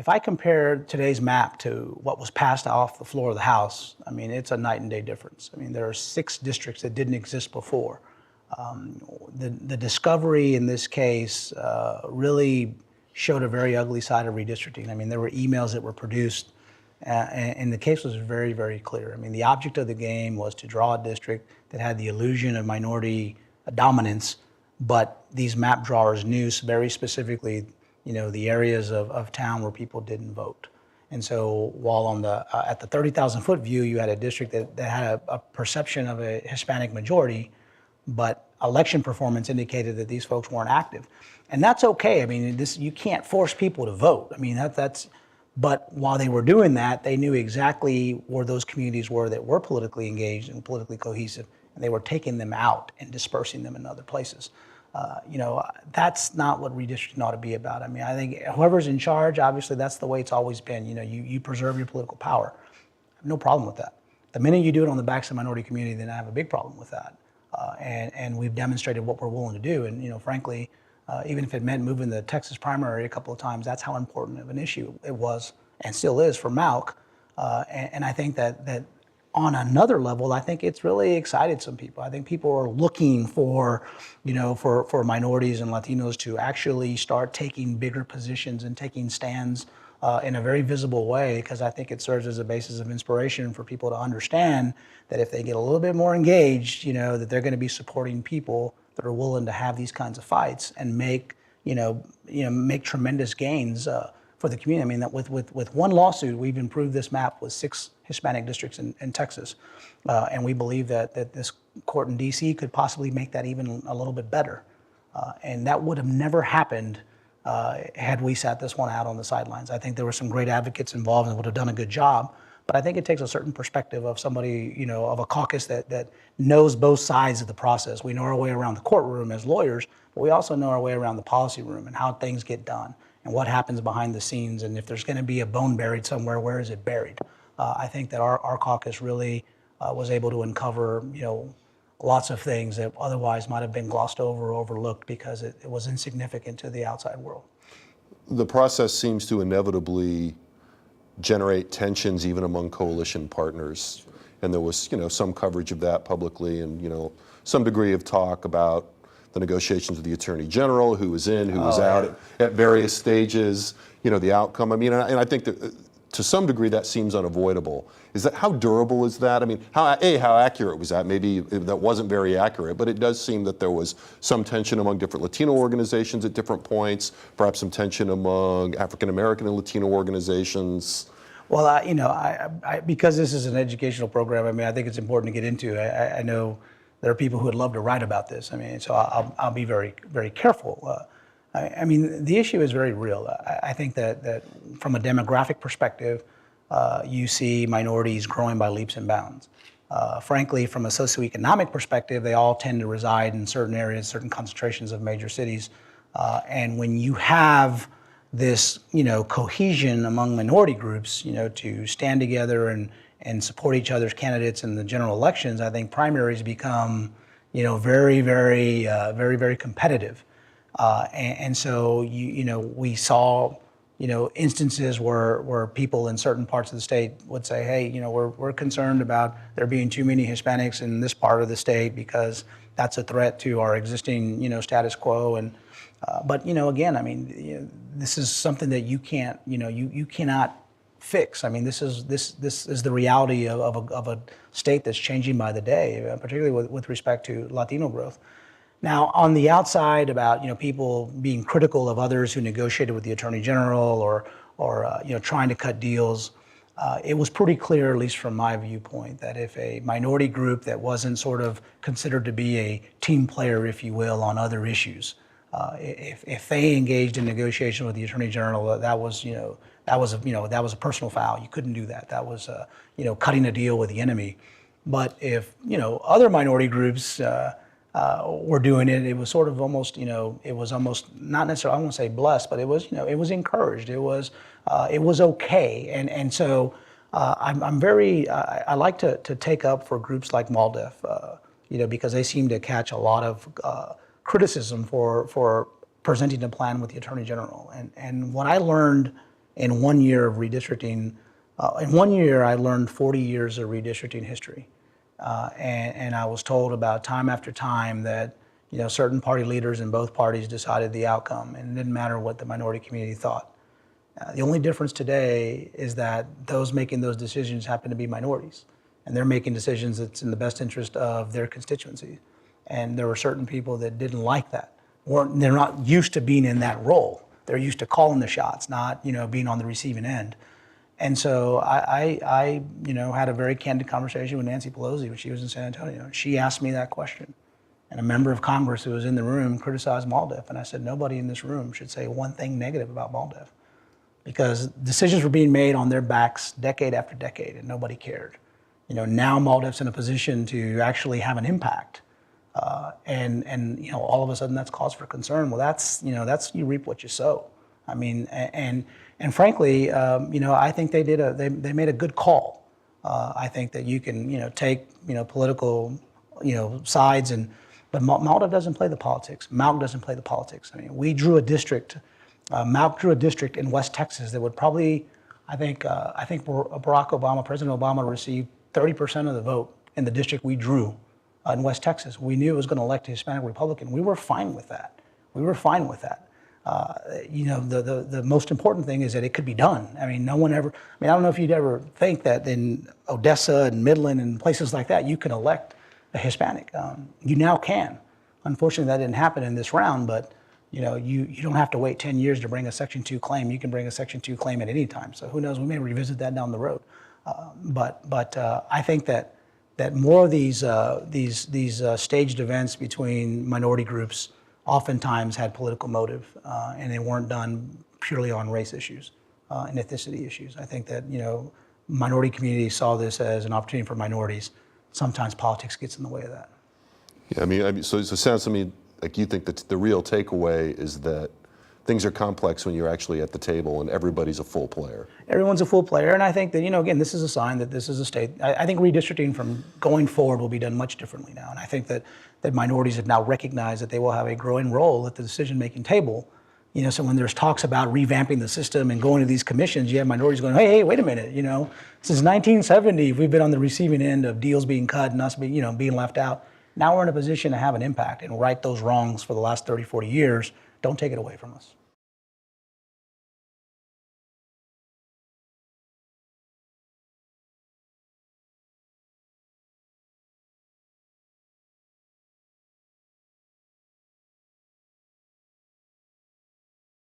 if I compare today's map to what was passed off the floor of the House, I mean, it's a night and day difference. I mean, there are 6 districts that didn't exist before. The discovery in this case really showed a very ugly side of redistricting. I mean, there were emails that were produced, and the case was very, very clear. I mean, the object of the game was to draw a district that had the illusion of minority dominance, but these map drawers knew very specifically, the areas of town where people didn't vote. And so while on the at the 30,000 foot view, you had a district that had a perception of a Hispanic majority, but election performance indicated that these folks weren't active. And that's okay. I mean, you can't force people to vote. I mean, but while they were doing that, they knew exactly where those communities were that were politically engaged and politically cohesive, and they were taking them out and dispersing them in other places. That's not what redistricting ought to be about. I mean, I think whoever's in charge, obviously that's the way it's always been. You preserve your political power. I have no problem with that. The minute you do it on the backs of the minority community, then I have a big problem with that. And we've demonstrated what we're willing to do. And frankly, even if it meant moving the Texas primary a couple of times, that's how important of an issue it was and still is for Malk. And I think that on another level, I think it's really excited some people. I think people are looking for minorities and Latinos to actually start taking bigger positions and taking stands in a very visible way, because I think it serves as a basis of inspiration for people to understand that if they get a little bit more engaged, that they're going to be supporting people that are willing to have these kinds of fights and make tremendous gains for the community. I mean, that with one lawsuit, we've improved this map with 6 Hispanic districts in Texas, and we believe that this court in D.C. could possibly make that even a little bit better, and that would have never happened had we sat this one out on the sidelines. I think there were some great advocates involved and would have done a good job, but I think it takes a certain perspective of somebody, of a caucus that knows both sides of the process. We know our way around the courtroom as lawyers, but we also know our way around the policy room and how things get done and what happens behind the scenes, and if there's going to be a bone buried somewhere, where is it buried? I think that our caucus really was able to uncover, lots of things that otherwise might have been glossed over or overlooked because it was insignificant to the outside world. The process seems to inevitably generate tensions even among coalition partners. And there was, some coverage of that publicly and, some degree of talk about the negotiations with the Attorney General, who was in, who was out at various stages, the outcome. I mean, and I think that to some degree that seems unavoidable. How durable is that? I mean, how accurate was that? Maybe that wasn't very accurate, but it does seem that there was some tension among different Latino organizations at different points, perhaps some tension among African American and Latino organizations. Well, I because this is an educational program, I mean, I think it's important to get into. I know there are people who would love to write about this. I mean, so I'll be very, very careful. I mean, the issue is very real. I think that from a demographic perspective, you see minorities growing by leaps and bounds. Frankly, from a socioeconomic perspective, they all tend to reside in certain areas, certain concentrations of major cities. And when you have this, cohesion among minority groups, to stand together and support each other's candidates in the general elections, I think primaries become, very, very, very, very competitive. And so, we saw, instances where people in certain parts of the state would say, hey, we're concerned about there being too many Hispanics in this part of the state because that's a threat to our existing, status quo. And but again, I mean, this is something that you can't, you cannot fix. I mean, this is the reality of a state that's changing by the day, particularly with respect to Latino growth. Now, on the outside, about people being critical of others who negotiated with the Attorney General or trying to cut deals, it was pretty clear, at least from my viewpoint, that if a minority group that wasn't sort of considered to be a team player, if you will, on other issues, if they engaged in negotiation with the Attorney General, that was a personal foul. You couldn't do that. That was cutting a deal with the enemy. But if other minority groups were doing it, it was sort of almost it was almost not necessarily, I won't say blessed, but it was it was encouraged. It was okay. And so I'm very I like to take up for groups like MALDEF, because they seem to catch a lot of criticism for presenting a plan with the Attorney General. And what I learned in 1 year of redistricting, in 1 year I learned 40 years of redistricting history. And I was told about time after time that certain party leaders in both parties decided the outcome, and it didn't matter what the minority community thought. The only difference today is that those making those decisions happen to be minorities, and they're making decisions that's in the best interest of their constituency. And there were certain people that didn't like that. They're not used to being in that role. They're used to calling the shots, not being on the receiving end. And so I had a very candid conversation with Nancy Pelosi when she was in San Antonio. She asked me that question. And a member of Congress who was in the room criticized MALDEF. And I said, nobody in this room should say one thing negative about MALDEF, because decisions were being made on their backs decade after decade and nobody cared. Now MALDEF's in a position to actually have an impact. And all of a sudden that's cause for concern. Well, that's you reap what you sow. I mean, and frankly, I think they made a good call. I think that you can, take, political, sides, but MALDEF doesn't play the politics. MALC doesn't play the politics. I mean, we drew a district, MALC drew a district in West Texas that would probably, I think Barack Obama, President Obama received 30% of the vote in the district we drew in West Texas. We knew it was going to elect a Hispanic Republican. We were fine with that. The most important thing is that it could be done. I mean, I don't know if you'd ever think that in Odessa and Midland and places like that, you can elect a Hispanic. You now can. Unfortunately, that didn't happen in this round, but you don't have to wait 10 years to bring a Section 2 claim. You can bring a Section 2 claim at any time. So who knows, we may revisit that down the road. But I think that more of these staged events between minority groups oftentimes had political motive, and they weren't done purely on race issues and ethnicity issues. I think that minority communities saw this as an opportunity for minorities. Sometimes politics gets in the way of that. Yeah, I mean, so it sounds to me like you think that the real takeaway is that things are complex when you're actually at the table and everybody's a full player. Everyone's a full player, and I think that, again, this is a sign that this is a state. I think redistricting from going forward will be done much differently now, and I think that minorities have now recognized that they will have a growing role at the decision-making table. So when there's talks about revamping the system and going to these commissions, you have minorities going, hey, wait a minute, since 1970, we've been on the receiving end of deals being cut and us being left out. Now we're in a position to have an impact and right those wrongs for the last 30, 40 years. Don't take it away from us.